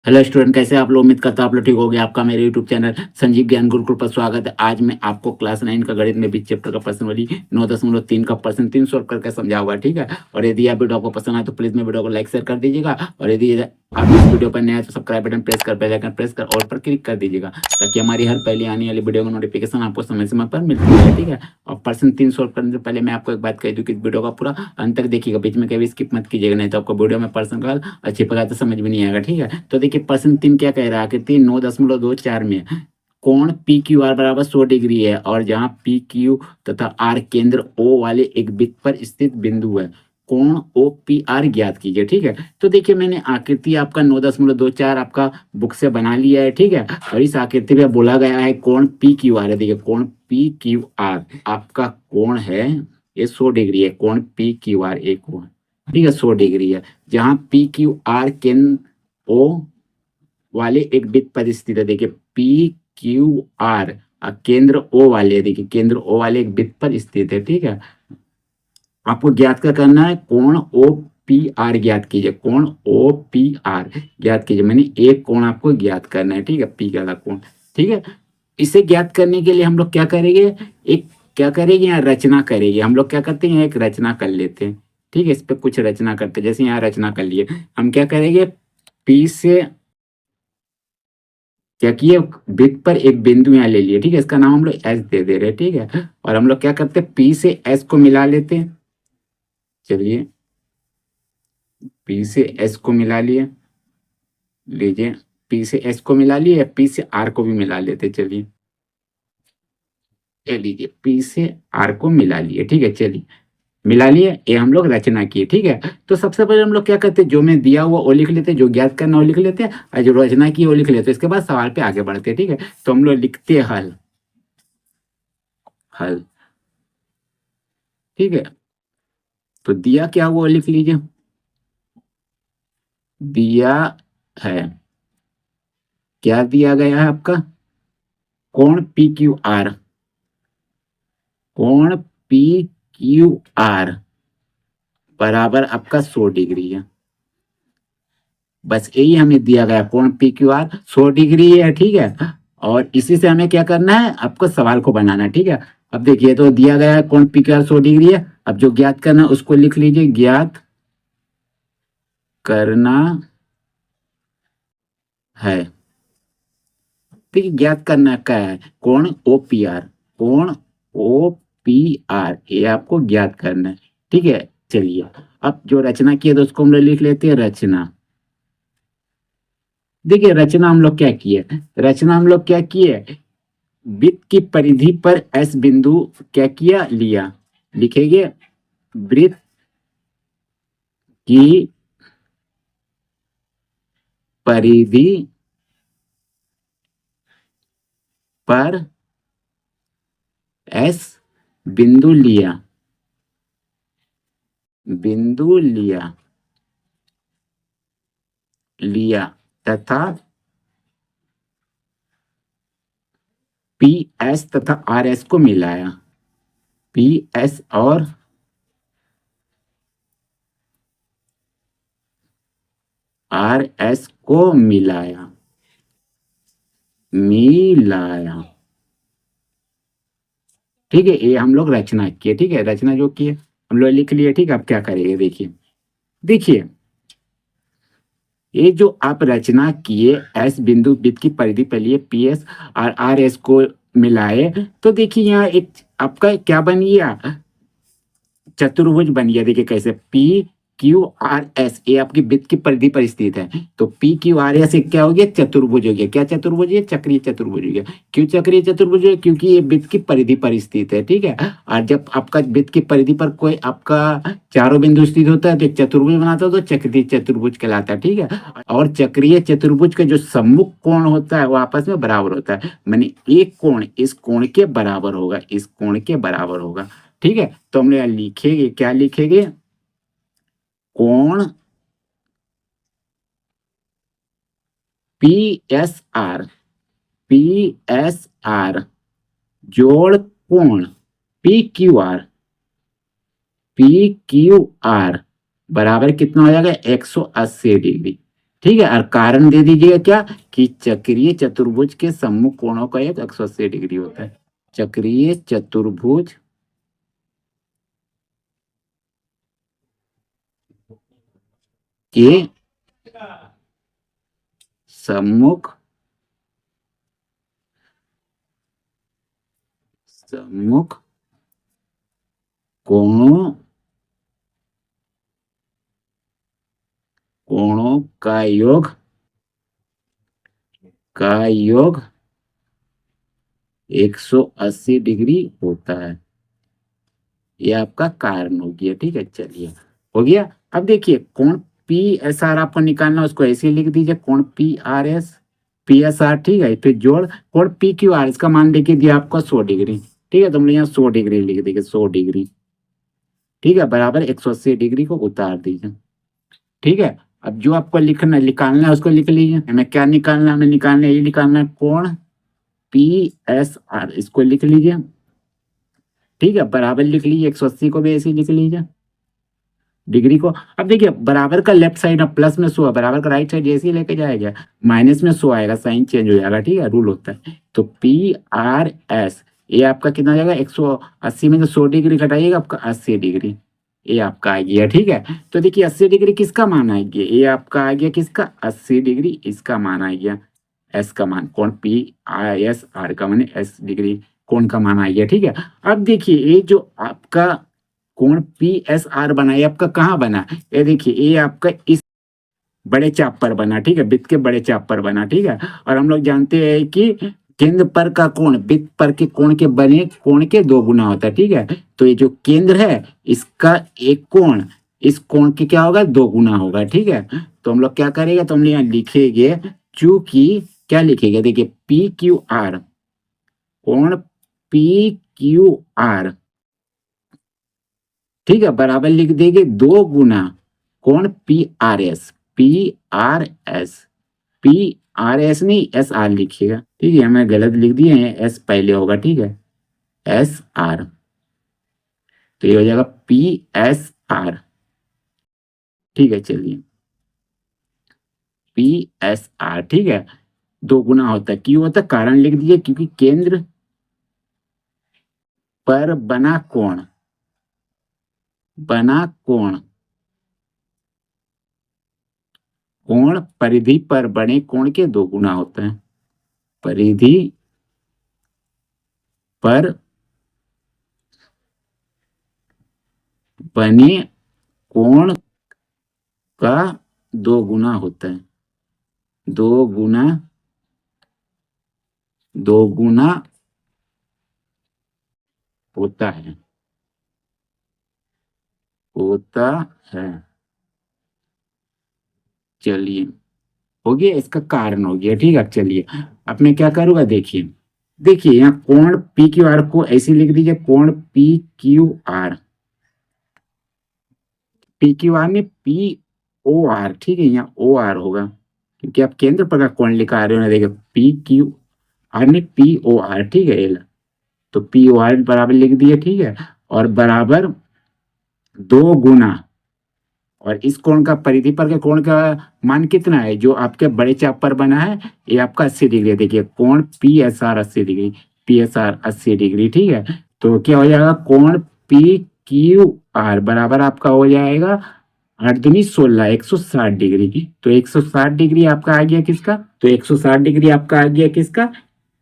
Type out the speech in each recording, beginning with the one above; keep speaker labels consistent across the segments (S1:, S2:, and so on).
S1: Hello student, कैसे आप लोग? उम्मीद करता हूं आप लोग ठीक हो गए। आपका मेरे यूट्यूब चैनल संजीव ज्ञान गुरुकुल पर स्वागत है। आज मैं आपको क्लास 9 का गणित में बीच चैप्टर का प्रश्न वाली 9.3 का प्रश्न 3 सॉल्व करके समझाऊंगा, ठीक है। और यदि आप वीडियो आपको पसंद आए तो प्लीज मेरे वीडियो को लाइक शेयर कर दीजिएगा। और यदि आप इस वीडियो पर नए हैं तो सब्सक्राइब बटन प्रेस कर, बेल आइकन प्रेस कर ऑल पर क्लिक कर दीजिएगा, ताकि हमारी हर पहले आने वाली वीडियो का नोटिफिकेशन आपको समय समय पर मिलती है, ठीक है। और प्रश्न 3 सॉल्व करने से पहले मैं आपको एक बात कह दूं कि वीडियो का पूरा अंत तक देखिएगा, बीच में कभी स्किप मत कीजिएगा, नहीं तो आपको वीडियो में प्रश्न का अच्छी प्रकार से समझ में नहीं आएगा, ठीक है। तो देखिए प्रश्न 3 क्या कह रहा है कि 3 9.24 में कोण पी क्यू आर बराबर 100 डिग्री है, और जहां पी क्यू तथा आर केंद्र ओ वाले एक वृत्त पर स्थित बिंदु है। कोण ओ पी आर ज्ञात कीजिए, ठीक है। तो देखिए मैंने आकृति आपका 9.24 आपका बुक से बना लिया है, ठीक है। और इस आकृति में बोला गया है कोण पी क्यू आर है। देखिए कोण पी क्यू आर आपका कोण है, ये 100 डिग्री है। कोण पी क्यू आर एक कोण, ठीक है, 100 डिग्री है। जहां पी क्यू आर केंद्र ओ वाले एक वृत्त पर स्थित है। देखिए पी क्यू आर केंद्र ओ वाले, देखिए केंद्र ओ वाले एक वृत्त पर स्थित है, ठीक है। आपको ज्ञात क्या करना है? कोण ओ पी आर ज्ञात कीजिए। कोण ओ पी आर ज्ञात कीजिए, मैंने एक कोण आपको ज्ञात करना है, ठीक है, पी का कोण, ठीक है। इसे ज्ञात करने के लिए हम लोग क्या करेंगे? एक क्या करेंगे, यहाँ रचना करेंगे। हम लोग क्या करते हैं, एक रचना कर लेते हैं, ठीक है। इस पे कुछ रचना करते हैं, जैसे यहाँ रचना कर लिए। हम क्या करेंगे, पी से क्या किए, वृत्त पर एक बिंदु यहाँ ले लिए, ठीक है। इसका नाम हम लोग एस दे दे रहे हैं, ठीक है। और हम लोग क्या करते हैं, पी से एस को मिला लेते हैं। चलिए पी से एस को मिला लिए, लीजिए पी से एस को मिला लिए, पी से आर को भी मिला लेते। चलिए ये लीजिए पी से आर को मिला लिए, ठीक है। चलिए मिला लिए, ये हम लोग रचना किए, ठीक है। तो सबसे पहले हम लोग क्या करते हैं, जो मैं दिया हुआ वो लिख लेते हैं, जो ज्ञात करना वो लिख लेते हैं, और जो रचना की वो लिख लेते हैं। इसके बाद सवाल पे आगे बढ़ते हैं, ठीक है। तो हम लोग लिखते हैं हल, हल, ठीक है। तो दिया क्या हुआ वो लिख लीजिए। दिया है, क्या दिया गया है आपका? कोण पी क्यू आर, कोण पी क्यू आर बराबर आपका 100 डिग्री है। बस यही हमें दिया गया, कोण पी क्यू आर 100 डिग्री है, ठीक है। और इसी से हमें क्या करना है, आपको सवाल को बनाना है, ठीक है। अब देखिए तो दिया गया है कोण पी क्यू आर 100 डिग्री है। अब जो ज्ञात करना है उसको लिख लीजिए, ज्ञात करना है। ठीक, ज्ञात करना क्या है? कोण ओ पी आर, कोण ओ पी आर ये आपको ज्ञात करना है, ठीक है। चलिए अब जो रचना की है तो उसको हम लोग लिख लेते हैं रचना। देखिए रचना हम लोग क्या किए, रचना हम लोग क्या किए, वृत्त की परिधि पर एस बिंदु क्या किया, लिया। लिखेंगे वृत्त की परिधि पर एस बिंदु लिया, बिंदु लिया, लिया तथा पी एस तथा आर एस को मिलाया। पी एस और आर एस को मिलाया, मिलाया, ठीक है। ये हम लोग रचना किए, ठीक है। रचना जो किए हम लोग लिख लिए, ठीक है। अब क्या करेंगे, देखिए देखिए ये जो आप रचना किए, एस बिंदु वृत्त की परिधि पर लिए, पी एस और आर एस को मिलाए, तो देखिए यहाँ एक आपका क्या बन गया, चतुर्भुज बन गया। देखिए कैसे, पी क्यू आर एस ये आपकी वृत्त की परिधि पर स्थित है, तो पी क्यू आर एस क्या हो गया, चतुर्भुज हो गया। क्या चतुर्भुज है? चक्रीय चतुर्भुज हो गया। क्यों चक्रीय चतुर्भुज है? क्योंकि ये वृत्त की परिधि पर स्थित है, ठीक है। और जब आपका वृत्त की परिधि पर कोई आपका चारों बिंदु स्थित होता है तो एक चतुर्भुज बनाता है, तो चक्रीय चतुर्भुज कहलाता है, ठीक है। और चक्रीय चतुर्भुज का जो सम्मुख कोण होता है वो आपस में बराबर होता है, मानी एक कोण इस कोण के बराबर होगा, इस कोण के बराबर होगा, ठीक है। तो हम लोग लिखेंगे, क्या लिखेंगे, कोण P S R, P S R जोड़ कोण P Q R, P Q R बराबर कितना हो जाएगा, 180 डिग्री। ठीक है। और कारण दे दीजिएगा क्या कि चक्रीय चतुर्भुज के सम्मुख कोणों का एक 180 डिग्री होता है। चक्रीय चतुर्भुज के सम्मुख सम्मुख कोणों कोणों का योग 180 डिग्री होता है। ये आपका कारण हो गया। ठीक है, चलिए हो गया। अब देखिए कोण पी एस आर आपको निकालना, उसको ऐसे लिख दीजिए, कोण P R S P S R. ठीक है, फिर जोड़ कोण पी क्यू आर, इसका मान लेके दिया आपको 100 डिग्री। ठीक है, तो हमने यहाँ 100 डिग्री लिख देंगे, 100 डिग्री। ठीक है, बराबर 180 डिग्री को उतार दीजिए। ठीक है, अब जो आपको लिखना निकालना है उसको लिख लीजिए। हमें क्या निकालना है, हमें निकालना है, ये निकालना है कोण पी एस आर, इसको लिख लीजिए। ठीक है, बराबर लिख लीजिए, 180 को भी ऐसे ही लिख लीजिए डिग्री को। अब देखिए बराबर का लेफ्ट साइड अब प्लस में 100 है, बराबर का राइट साइड जैसे ही लेके जाएगा माइनस में 100 आएगा, साइन चेंज हो जाएगा। ठीक है, रूल होता है। तो पी आर एस ये आपका कितना जाएगा, 180 में जो 100 डिग्री घटाइएगा आपका 80 डिग्री, ये आपका आ गया। ठीक है, तो देखिए 80 डिग्री किसका मान आ गया, ये आपका आ गया किसका, 80 डिग्री, इसका मान आ गया, एस का मान, कौन पी आई एस आर का मान, एस डिग्री कोण का मान आ गया। ठीक है, अब देखिए ये जो आपका कोण पी एस आर बना, ये आपका कहाँ बना, ये देखिए ये आपका इस बड़े चाप पर बना। ठीक है, वृत्त के बड़े चाप पर बना। ठीक है, और हम लोग जानते हैं कि केंद्र पर का कोण वृत्त पर के कोण के बने कोण के 2 गुना होता है। ठीक है, तो ये जो केंद्र है इसका एक कोण इस कोण के क्या होगा, 2 गुना होगा। ठीक है, तो हम लोग क्या करेंगे, तो हम यहाँ लिखेंगे, चूंकि क्या लिखेंगे, देखिए पी क्यू आर, कोण पी क्यू आर, ठीक है, बराबर लिख देंगे 2 गुना कोण P R S, P R S, P R S नहीं एस आर लिखिएगा। ठीक है, मैं गलत लिख दिए हैं, एस पहले होगा। ठीक है, एस आर, तो ये हो जाएगा पी एस आर। ठीक है, चलिए पी एस आर। ठीक है, 2 गुना होता है, क्यों होता है, कारण लिख दीजिए, क्योंकि केंद्र पर बना कोण कोण परिधि पर बने कोण के 2 गुना होता है। परिधि पर बने कोण का 2 गुना होता है। 2 गुना 2 गुना होता है, होता है। चलिए हो गया, इसका कारण हो गया। ठीक है, चलिए अब मैं क्या करूंगा, देखिए देखिए यहाँ कोण पी क्यू आर को ऐसे लिख दीजिए, कोण P Q R, P Q R में पी ओ आर। ठीक है, यहाँ ओ आर होगा, क्योंकि आप केंद्र पर का कोण लिखा रहे हो ना, देखिए पी क्यू आर में पी ओ आर। ठीक है, एल, तो पी ओ आर बराबर लिख दिए। ठीक है, और बराबर 2 गुना, और इस कोण का परिधि पर के कोण का मान कितना है, जो आपके बड़े चाप पर बना है, ये आपका 80 डिग्री है। देखिए कोण P S R 80 degree, P S R 80 degree. ठीक है, तो क्या हो जाएगा, कोण पी क्यू आर बराबर आपका हो जाएगा 8 दूनी 16, 160 डिग्री। तो 160 डिग्री आपका आ गया किसका, तो 160 डिग्री आपका आ गया किसका,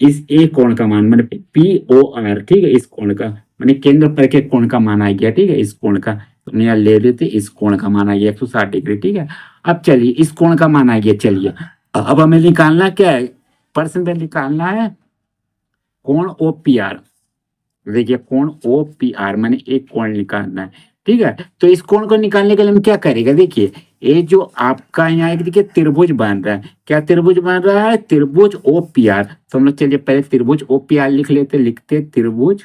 S1: इस ए कोण का मान, मतलब पी ओ आर। ठीक है, इस कोण का मैंने केंद्र पर के कोण का मान आ गया। ठीक है, इस कोण का तुमने यहाँ ले लेते, इस कोण का मान आ गया 160 डिग्री। ठीक है, अब चलिए इस कोण का मान आ गया। चलिए अब हमें निकालना क्या है, प्रश्न में निकालना है कोण ओ पी आर। देखिए कोण ओ पी आर मैंने एक कोण निकालना है। ठीक है, तो इस कोण को निकालने के लिए हम क्या करेगा, देखिए ये जो आपका यहाँ एक देखिए त्रिभुज बन रहा है, क्या त्रिभुज बन रहा है, त्रिभुज ओ पी आर। तो हम लोग चलिए पहले त्रिभुज ओ पी आर लिख लेते, लिखते त्रिभुज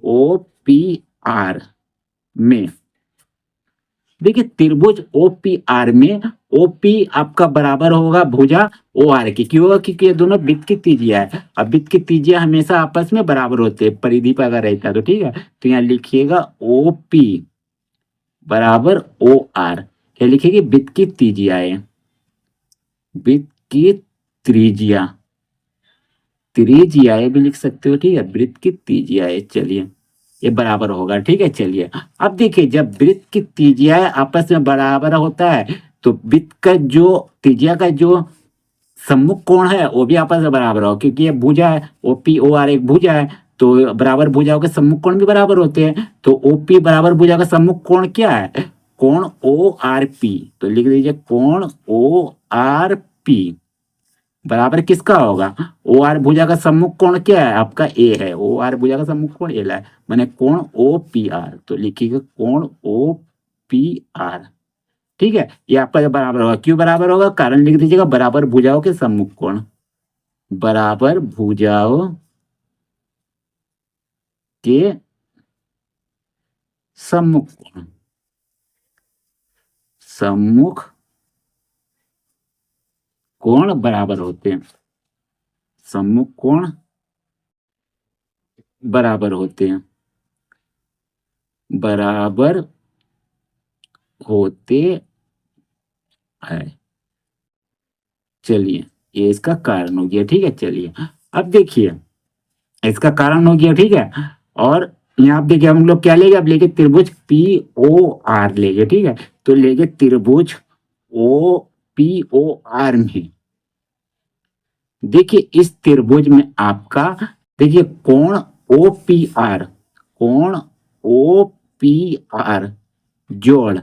S1: ओ पी आर में, देखिए त्रिभुज ओपीआर में ओपी आपका बराबर होगा भुजा ओ आर की, क्यों होगा, क्योंकि ये दोनों वृत्त की त्रिज्या है। अब वृत्त की त्रिज्या हमेशा आपस में बराबर होते हैं, परिधि पर अगर रहता है तो। ठीक है, तो यहाँ लिखिएगा ओपी बराबर ओ आर, क्या लिखेगी, वृत्त की त्रिज्या है। वृत्त की त्रिज्या, त्रिज्या ये भी लिख सकते हो, ठीक है, वृत्त की त्रिज्या है, चलिए ये बराबर होगा, ठीक है। चलिए अब देखिए, जब वृत्त की त्रिज्या आपस में बराबर होता है तो वृत्त का जो त्रिज्या का जो सम्मुख कोण है वो भी आपस में बराबर हो, क्योंकि ये भुजा है, ओपी ओ आर एक भुजा है, तो बराबर भुजाओं के सम्मुख कोण भी बराबर होते हैं। तो ओपी बराबर भुजा का सम्मुख कोण क्या है, कोण ओ आर पी। तो लिख दीजिए कोण ओ आर पी बराबर किसका होगा, ओ आर भुजा का सम्मुख कोण क्या है आपका, ए है, ओ आर भुजा का सम्मुख कोण ए है, माने कोण ओ पी आर। तो लिखिएगा कोण ओ पी आर, ठीक है। ये आपका बराबर होगा, क्यों बराबर होगा, कारण लिख दीजिएगा, बराबर भुजाओं के सम्मुख कोण, बराबर भुजाओं के सम्मुख कोण, सम्मुख कोण बराबर होते हैं, सम्मुख कोण बराबर होते हैं, बराबर होते हैं। चलिए ये इसका कारण हो गया, ठीक है। चलिए अब देखिए, इसका कारण हो गया, ठीक है। और यहाँ आप देखिए हम लोग क्या लेंगे, अब लेंगे त्रिभुज पी ओ आर लेंगे, ठीक है। तो लेंगे त्रिभुज ओ पी ओ आर में, देखिए इस त्रिभुज में आपका, देखिए कोण ओ पी आर, कोण ओ पी आर जोड़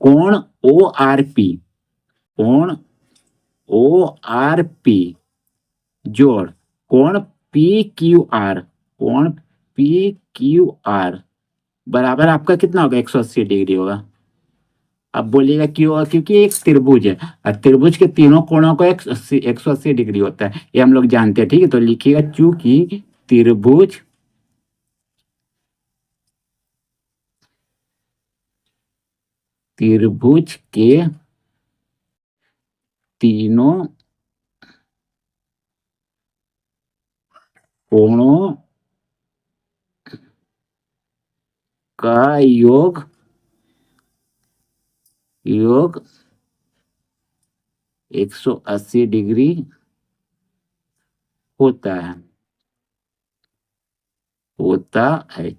S1: कोण ओ आर पी, कोण ओ आर पी जोड़ कोण पी क्यू आर, कोण पी क्यू आर बराबर आपका कितना होगा, 180 डिग्री होगा। अब बोलिएगा क्यों होगा, क्योंकि एक त्रिभुज है और त्रिभुज के तीनों कोणों को 180 डिग्री होता है, ये हम लोग जानते हैं, ठीक है। तो लिखिएगा चूंकि त्रिभुज त्रिभुज के तीनों कोणों का योग 180 डिग्री होता है,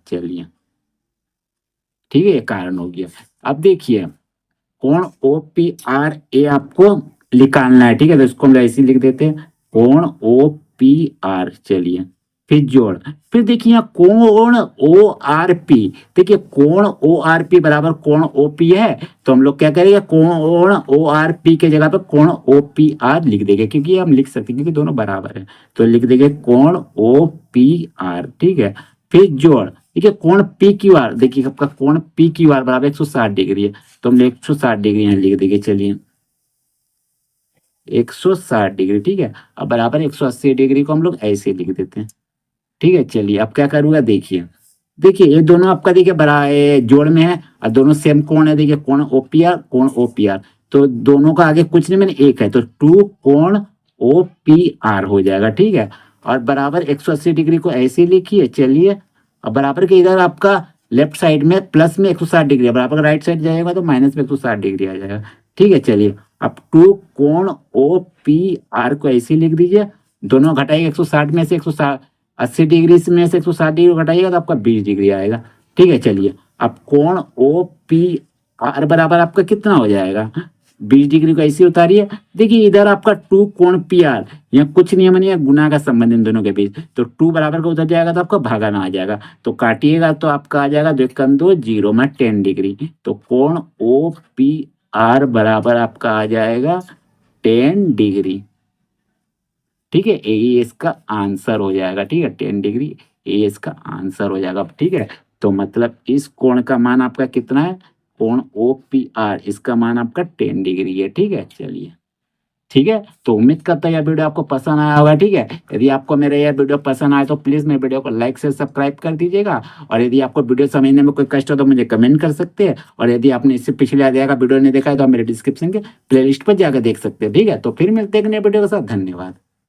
S1: चलिए ठीक है, ये कारण हो गया। अब देखिए कोण ओ पी आर ए आपको निकालना है, ठीक है। तो इसको हम ऐसे लिख देते हैं कोण ओ पी आर, चलिए फिर जोड़, फिर देखिए यहाँ कोण ओ आर पी, देखिए कोण ओ आर पी बराबर कोण ओ पी है, तो हम लोग क्या करेंगे, कोण ओ आर पी के जगह पे कोण ओ पी आर लिख देंगे, क्योंकि हम लिख सकते हैं क्योंकि दोनों बराबर है। तो लिख देंगे कोण ओ पी आर, ठीक है। फिर जोड़, देखिए कोण पी क्यू आर, देखिए आपका कोण पी क्यू आर बराबर 160 डिग्री है, तो हम 160 डिग्री यहाँ लिख देंगे, चलिए 160 डिग्री, ठीक है। अब बराबर 180 डिग्री को हम लोग ऐसे लिख देते हैं, ठीक है। चलिए अब क्या करूंगा, देखिए देखिए ये दोनों आपका देखिए बड़ा जोड़ में है और दोनों सेम कोण है, देखिए कोण ओपीआर, कोण ओपीआर, तो दोनों का आगे कुछ नहीं मैंने एक है, तो 2 कोण ओपीआर हो जाएगा, ठीक है। और बराबर 180 डिग्री को ऐसे लिखिए, चलिए अब बराबर के इधर आपका लेफ्ट साइड में प्लस में 160 डिग्री, बराबर राइट साइड जाएगा तो माइनस में 160 डिग्री आ जाएगा, ठीक है। चलिए अब 2 कोण ओ पी आर को ऐसे लिख दीजिए, दोनों घटाइए 160 में से 80 डिग्री में से 160 डिग्री घटाइएगा तो आपका 20 डिग्री आएगा, ठीक है। चलिए अब कोण ओ पी आर बराबर आपका कितना हो जाएगा, 20 डिग्री को ऐसे उतारिए, देखिए इधर आपका 2 कोण पी आर, यहाँ कुछ नहीं है, यहाँ गुना का संबंध इन दोनों के बीच, तो 2 बराबर का उधर जाएगा तो आपका भागा में आ जाएगा, तो काटिएगा तो आपका आ जाएगा 2 कम 2 0 में 10 डिग्री, तो कोण ओ पी आर बराबर आपका आ जाएगा 10 डिग्री, ठीक है। ये इसका आंसर हो जाएगा, ठीक है, 10 डिग्री ये इसका आंसर हो जाएगा, ठीक है। तो मतलब इस कोण का मान आपका कितना है, कोण ओ पी आर, इसका मान आपका 10 डिग्री है, ठीक है। चलिए ठीक है, तो उम्मीद करता है यह वीडियो आपको पसंद आया होगा, ठीक है। यदि आपको मेरा यह वीडियो पसंद आए तो प्लीज मेरे वीडियो को लाइक से सब्सक्राइब कर दीजिएगा, और यदि आपको वीडियो समझने में कोई कष्ट हो तो मुझे कमेंट कर सकते हैं, और यदि आपने इससे पिछले आधे का वीडियो नहीं देखा है तो आप मेरे डिस्क्रिप्शन के प्लेलिस्ट पर जाकर देख सकते हैं, ठीक है। तो फिर मिलते हैं एक नए वीडियो के साथ, धन्यवाद।